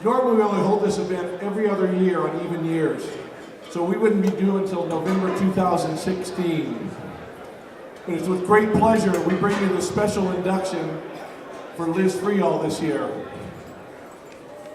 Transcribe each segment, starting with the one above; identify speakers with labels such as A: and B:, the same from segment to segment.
A: Normally we only hold this event every other year on even years. So we wouldn't be due until November 2016. But it's with great pleasure we bring you the special induction for Liz Freel Hall this year.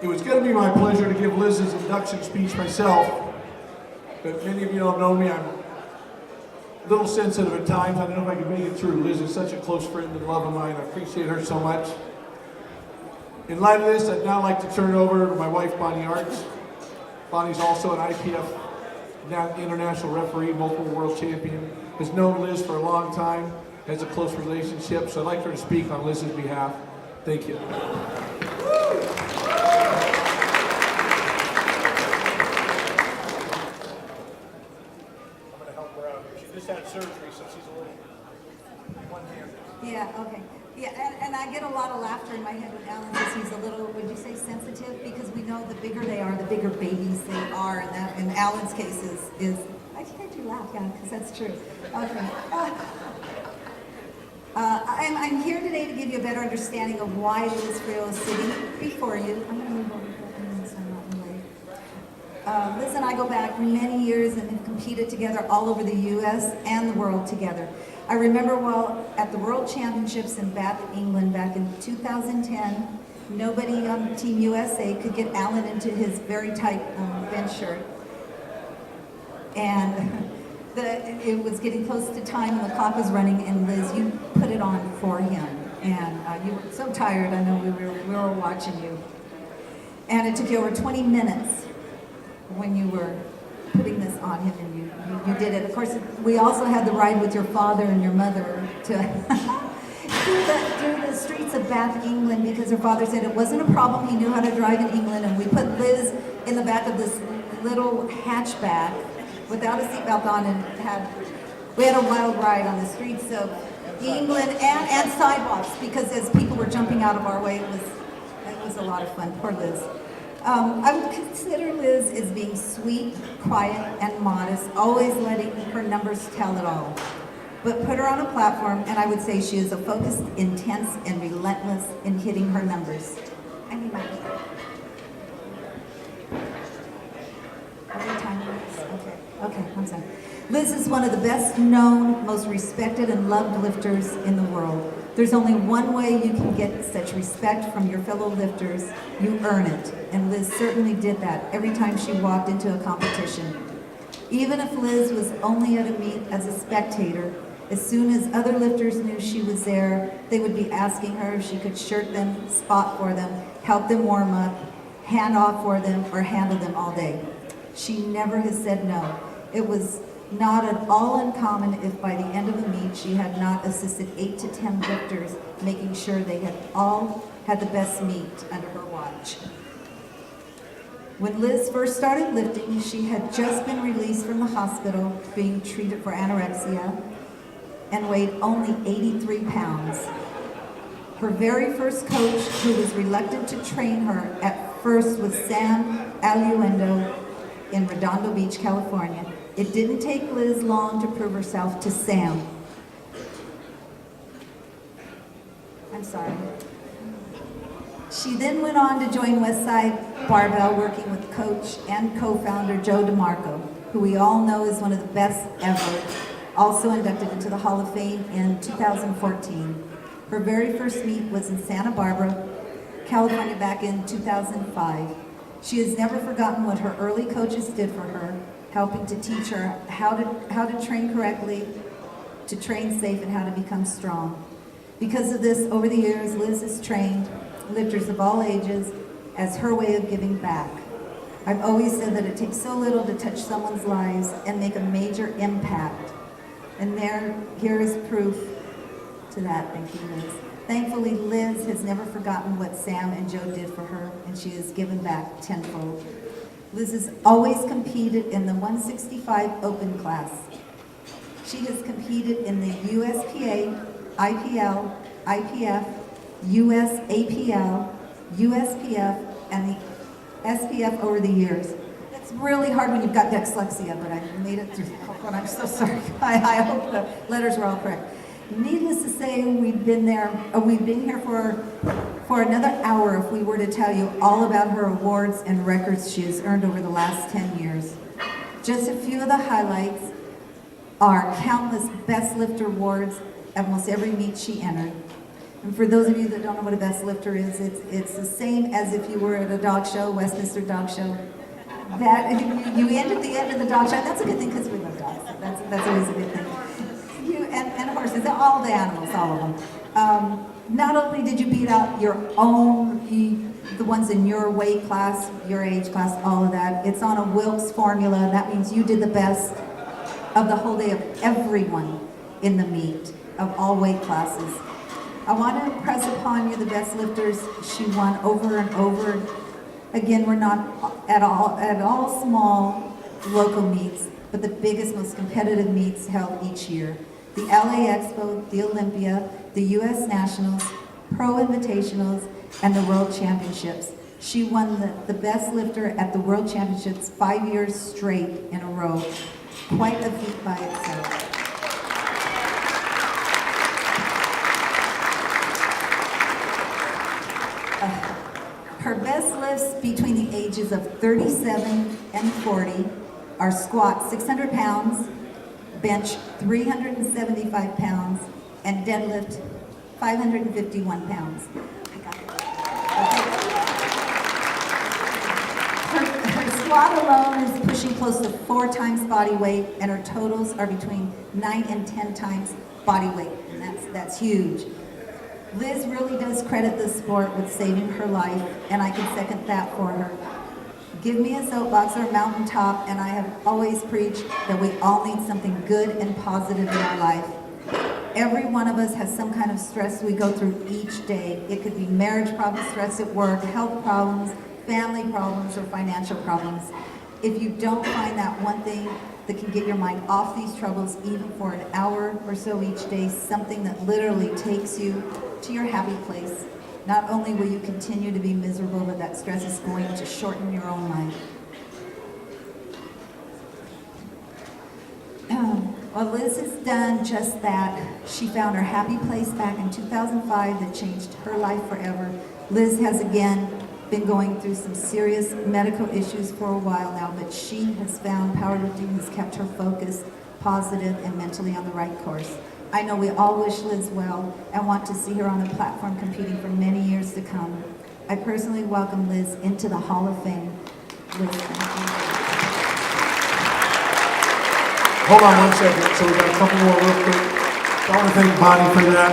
A: It was going to be my pleasure to give Liz's induction speech myself, but many of you don't know me. I'm a little sensitive at times. I don't know if I can make it through. Liz is such a close friend and love of mine. I appreciate her so much. In light of this, I'd now like to turn it over to my wife, Bonnie Arts. Bonnie's also an IPF international referee, multiple world champion, has known Liz for a long time, has a close relationship, so I'd like her to speak on Liz's behalf. Thank you.
B: I'm going to help her out here. She just had surgery, so she's a little one-handed.
C: Yeah, okay. Yeah, and I get a lot of laughter in my head when Alan says he's a little, would you say sensitive? Because we know the bigger they are, the bigger babies they are, and that in Alan's case is I heard you laugh, yeah, because that's true. Okay. I'm here today to give you a better understanding of why Liz Freel is sitting before you. I'm going to move over so I'm not in the way. Liz and I go back many years and have competed together all over the U.S. and the world together. I remember while at the World Championships in Bath, England, back in 2010, nobody on Team USA could get Alan into his very tight bench shirt. And it was getting close to time and the clock was running, and Liz, you put it on for him. And you were so tired, I know we were watching you. And it took you over 20 minutes when you were putting this on him, and you did it. Of course, we also had the ride with your father and your mother to through the streets of Bath, England, because her father said it wasn't a problem. He knew how to drive in England, and we put Liz in the back of this little hatchback without a seatbelt on, and we had a wild ride on the streets of England and sidewalks, because as people were jumping out of our way, it was a lot of fun. Poor Liz. I would consider Liz as being sweet, quiet, and modest, always letting her numbers tell it all. But put her on a platform, and I would say she is a focused, intense, and relentless in hitting her numbers. I need my Okay, one second. Liz is one of the best known, most respected, and loved lifters in the world. There's only one way you can get such respect from your fellow lifters. You earn it. And Liz certainly did that every time she walked into a competition. Even if Liz was only at a meet as a spectator, as soon as other lifters knew she was there, they would be asking her if she could shirt them, spot for them, help them warm up, hand off for them, or handle them all day. She never has said no. It was not at all uncommon if by the end of the meet she had not assisted 8 to 10 lifters, making sure they had all had the best meet under her watch. When Liz first started lifting, she had just been released from the hospital being treated for anorexia and weighed only 83 pounds. Her very first coach, who was reluctant to train her at first, was Sam Aluendo in Redondo Beach, California. It didn't take Liz long to prove herself to Sam. I'm sorry. She then went on to join Westside Barbell, working with coach and co-founder Joe DeMarco, who we all know is one of the best ever, also inducted into the Hall of Fame in 2014. Her very first meet was in Santa Barbara, California, back in 2005. She has never forgotten what her early coaches did for her, helping to teach her how to train correctly, to train safe, and how to become strong. Because of this, over the years, Liz has trained lifters of all ages as her way of giving back. I've always said that it takes so little to touch someone's lives and make a major impact. And here is proof to that. Thank you, Liz. Thankfully, Liz has never forgotten what Sam and Joe did for her, and she has given back tenfold. Liz has always competed in the 165 open class. She has competed in the USPA, IPL, IPF, USAPL, USPF, and the SPF over the years. It's really hard when you've got dyslexia, but I made it through. I'm so sorry. I hope the letters were all correct. Needless to say, we've been here for another hour if we were to tell you all about her awards and records she has earned over the last 10 years. Just a few of the highlights are countless Best Lifter awards at almost every meet she entered. And for those of you that don't know what a Best Lifter is, it's the same as if you were at a dog show, Westminster Dog Show. That you end at the end of the dog show. That's a good thing because we love dogs. That's always a good thing. And horses, all the animals, all of them. Not only did you beat out your own, the ones in your weight class, your age class, all of that, it's on a Wilks formula, and that means you did the best of the whole day of everyone in the meet, of all weight classes. I want to impress upon you the Best Lifters she won over and over. Again, we're not at all small local meets, but the biggest, most competitive meets held each year. The LA Expo, the Olympia, the US Nationals, Pro Invitationals, and the World Championships. She won the Best Lifter at the World Championships 5 years straight in a row. Quite a feat by itself. Her best lifts between the ages of 37 and 40 are squat 600 pounds, bench 375 pounds, and deadlift 551 pounds. Her squat alone is pushing close to 4 times body weight, and her totals are between 9 and 10 times body weight, and that's huge. Liz really does credit this sport with saving her life, and I can second that for her. Give me a soapbox or a mountaintop, and I have always preached that we all need something good and positive in our life. Every one of us has some kind of stress we go through each day. It could be marriage problems, stress at work, health problems, family problems, or financial problems. If you don't find that one thing that can get your mind off these troubles even for an hour or so each day, something that literally takes you to your happy place, not only will you continue to be miserable, but that stress is going to shorten your own life. Well, Liz has done just that. She found her happy place back in 2005 that changed her life forever. Liz has again been going through some serious medical issues for a while now, but she has found powerlifting has kept her focused, positive, and mentally on the right course. I know we all wish Liz well and want to see her on a platform competing for many years to come. I personally welcome Liz into the Hall of Fame. Liz, thank you.
A: Hold on one second, so we got a couple more real quick. I want to thank Bonnie for that.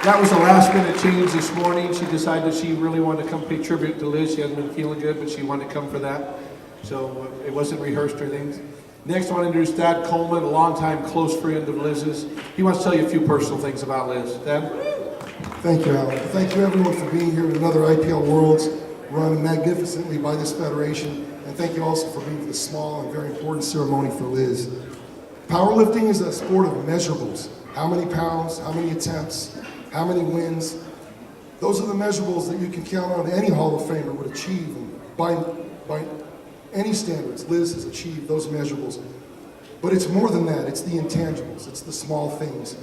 A: That was a last minute change this morning. She decided she really wanted to come pay tribute to Liz. She hasn't been feeling good, but she wanted to come for that. So it wasn't rehearsed or things. Next, I want to introduce Dad Coleman, a longtime close friend of Liz's. He wants to tell you a few personal things about Liz. Dad?
D: Thank you, Alan. Thank you, everyone, for being here at another IPL Worlds run magnificently by this federation. And thank you also for being for this small and very important ceremony for Liz. Powerlifting is a sport of measurables. How many pounds, how many attempts, how many wins. Those are the measurables that you can count on any Hall of Famer would achieve. And by any standards, Liz has achieved those measurables. But it's more than that. It's the intangibles. It's the small things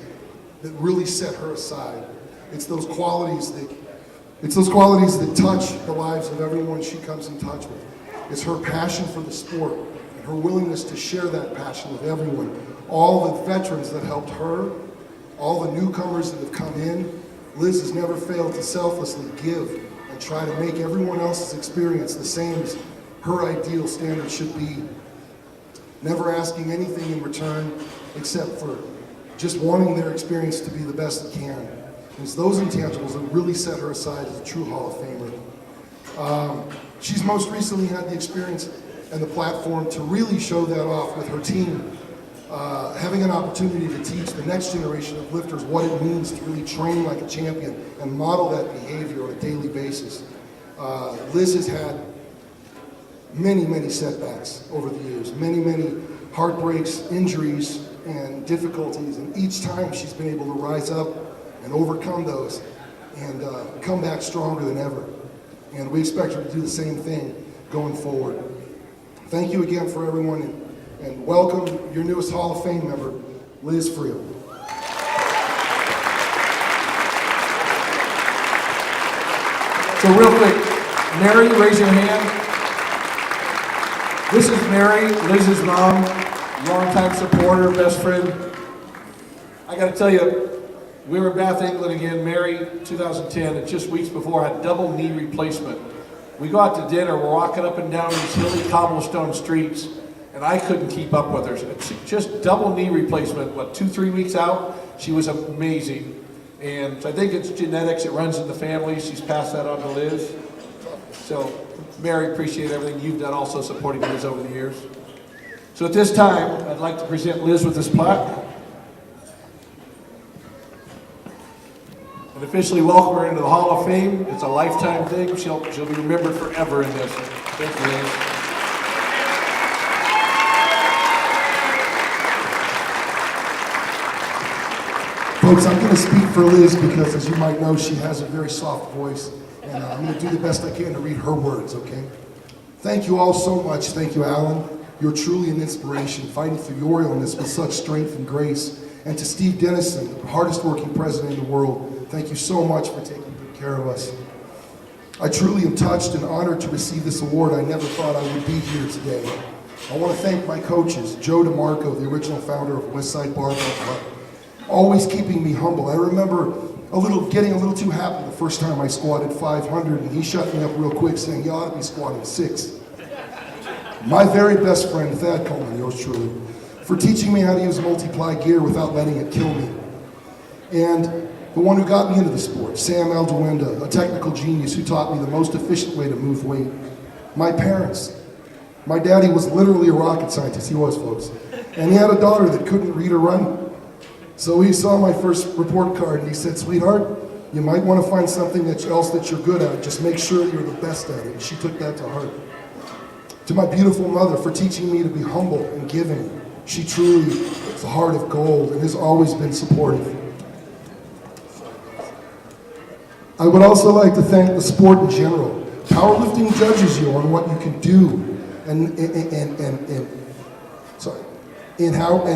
D: that really set her aside. It's those qualities that touch the lives of everyone she comes in touch with. It's her passion for the sport and her willingness to share that passion with everyone. All the veterans that helped her, all the newcomers that have come in, Liz has never failed to selflessly give and try to make everyone else's experience the same as her ideal standard should be. Never asking anything in return except for just wanting their experience to be the best it can. It's those intangibles that really set her aside as a true Hall of Famer. She's most recently had the experience and the platform to really show that off with her team, having an opportunity to teach the next generation of lifters what it means to really train like a champion and model that behavior on a daily basis. Liz has had many setbacks over the years, many heartbreaks, injuries, and difficulties, and each time she's been able to rise up and overcome those and come back stronger than ever. And we expect her to do the same thing going forward. Thank you again for everyone, and welcome your newest Hall of Fame member, Liz Freel.
A: So real quick, Mary, raise your hand. This is Mary, Liz's mom, longtime supporter, best friend. I gotta tell you, we were in Bath, England again, Mary, 2010, and just weeks before, had double knee replacement. We go out to dinner, we're walking up and down these hilly cobblestone streets, and I couldn't keep up with her. Just double knee replacement, 2-3 weeks out, she was amazing. And so I think it's genetics, it runs in the family, she's passed that on to Liz. So, Mary, appreciate everything you've done also supporting Liz over the years. So at this time, I'd like to present Liz with this plaque. And officially welcome her into the Hall of Fame. It's a lifetime thing. She'll be remembered forever in this. Thank you, Liz.
D: Folks, I'm going to speak for Liz because, as you might know, she has a very soft voice, and I'm going to do the best I can to read her words, okay? Thank you all so much. Thank you, Alan. You're truly an inspiration, fighting through your illness with such strength and grace. And to Steve Dennison, the hardest working president in the world, thank you so much for taking good care of us. I truly am touched and honored to receive this award. I never thought I would be here today. I want to thank my coaches, Joe DeMarco, the original founder of Westside Barbell Club, always keeping me humble. I remember getting a little too happy the first time I squatted 500, and he shut me up real quick saying, you ought to be squatting 6. My very best friend, Thad Coleman, yours truly, for teaching me how to use multiply gear without letting it kill me. And the one who got me into the sport, Sam Alduenda, a technical genius who taught me the most efficient way to move weight. My parents. My daddy was literally a rocket scientist, he was, folks. And he had a daughter that couldn't read or write. So he saw my first report card and he said, sweetheart, you might want to find something else that you're good at. Just make sure you're the best at it. And she took that to heart. To my beautiful mother for teaching me to be humble and giving. She truly is a heart of gold and has always been supportive. I would also like to thank the sport in general. Powerlifting judges you on what you can do and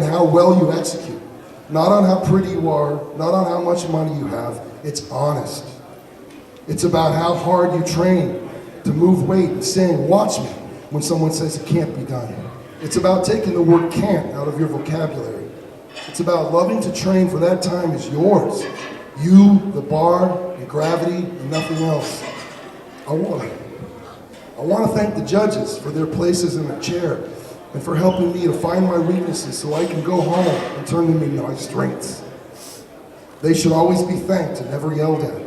D: how well you execute. Not on how pretty you are, not on how much money you have. It's honest. It's about how hard you train to move weight and saying, watch me, when someone says it can't be done. It's about taking the word can't out of your vocabulary. It's about loving to train for that time is yours. You, the bar, and gravity, and nothing else. I want to thank the judges for their places in the chair and for helping me to find my weaknesses so I can go home and turn them into my strengths. They should always be thanked and never yelled at.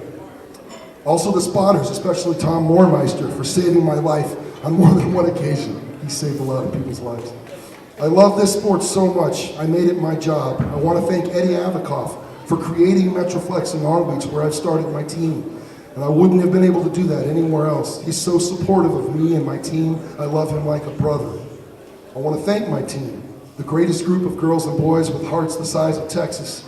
D: Also the spotters, especially Tom Moormeister, for saving my life on more than one occasion. He saved a lot of people's lives. I love this sport so much, I made it my job. I want to thank Eddie Avikoff for creating Metroflex in Long Beach, where I've started my team. And I wouldn't have been able to do that anywhere else. He's so supportive of me and my team. I love him like a brother. I want to thank my team, the greatest group of girls and boys with hearts the size of Texas.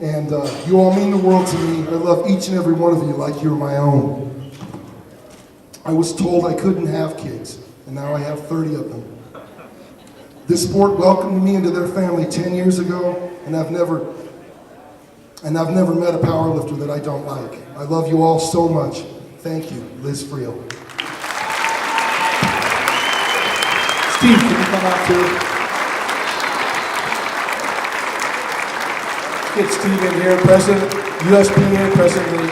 D: And you all mean the world to me. I love each and every one of you like you're my own. I was told I couldn't have kids, and now I have 30 of them. This sport welcomed me into their family 10 years ago, and I've never met a powerlifter that I don't like. I love you all so much. Thank you, Liz Freel.
A: Steve, can you come out too? Get Steve in here, President, USPA, President of the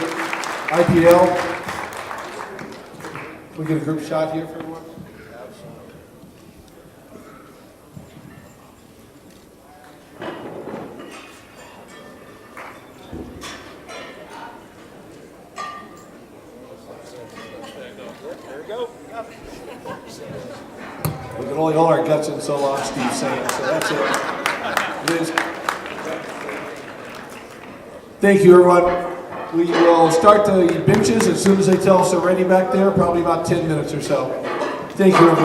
A: IPL. Can we get a group shot here for everyone?
B: There we go.
A: We can only hold our guts in so long, Steve's saying, so that's it. Liz. Thank you, everyone. We will start the benches as soon as they tell us they're ready back there, probably about 10 minutes or so. Thank you, everyone.